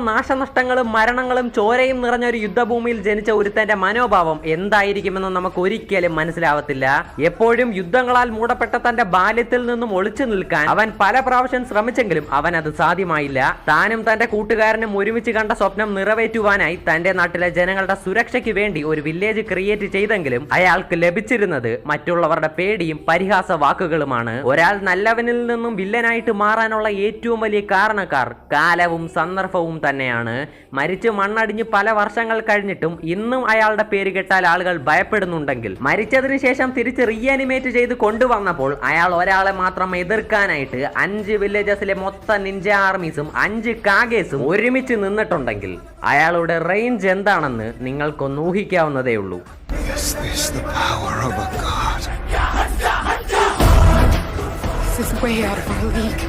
നാശനഷ്ടങ്ങളും മരണങ്ങളും ചോരയും നിറഞ്ഞ ഒരു യുദ്ധഭൂമിയിൽ ജനിച്ച ഒരുത്തന്റെ മനോഭാവം എന്തായിരിക്കുമെന്ന് നമുക്ക് ഒരിക്കലും മനസ്സിലാവത്തില്ല. എപ്പോഴും യുദ്ധങ്ങളാൽ മൂടപ്പെട്ട തന്റെ ബാല്യത്തിൽ നിന്നും ഒളിച്ചു നിൽക്കാൻ അവൻ പല പ്രാവശ്യം ശ്രമിച്ചെങ്കിലും അവൻ അത് സാധ്യമായില്ല. താനും തന്റെ കൂട്ടുകാരനും ഒരുമിച്ച് കണ്ട സ്വപ്നം നിറവേറ്റുവാനായി തന്റെ നാട്ടിലെ ജനങ്ങളുടെ സുരക്ഷയ്ക്ക് വേണ്ടി ഒരു വില്ലേജ് ക്രിയേറ്റ് ചെയ്തെങ്കിലും അയാൾക്ക് ലഭിച്ചിരുന്നത് മറ്റുള്ളവരുടെ പേടിയും പരിഹാസ വാക്കുകളുമാണ്. ഒരാൾ നല്ലവനിൽ നിന്നും വില്ലനായിട്ട് മാറാനുള്ള ഏറ്റവും വലിയ കാരണക്കാർ കാലവും സന്ദർഭവും തന്നെയാണ്. മരിച്ച് മണ്ണടിഞ്ഞ് പല വർഷങ്ങൾ കഴിഞ്ഞിട്ടും ഇന്നും അയാളുടെ പേര് കേട്ടാൽ ആളുകൾ ഭയപ്പെടുന്നുണ്ടെങ്കിൽ മരിച്ചതിന് ശേഷം തിരിച്ച് റീഅനിമേറ്റ് ചെയ്ത് കൊണ്ടുവന്നപ്പോൾ അയാൾ ഒരാളെ മാത്രം എതിർക്കാനായിട്ട് 5 വില്ലേജസിലെ മൊത്തം നിഞ്ച ആർമീസും 5 കാഗേസും ഒരുമിച്ച് നിന്നിട്ടുണ്ടെങ്കിൽ അയാളുടെ റേഞ്ച് എന്താണെന്ന് നിങ്ങൾക്കൊന്ന് ഊഹിക്കാവുന്നതേ ഉള്ളൂ. This is way out of our league.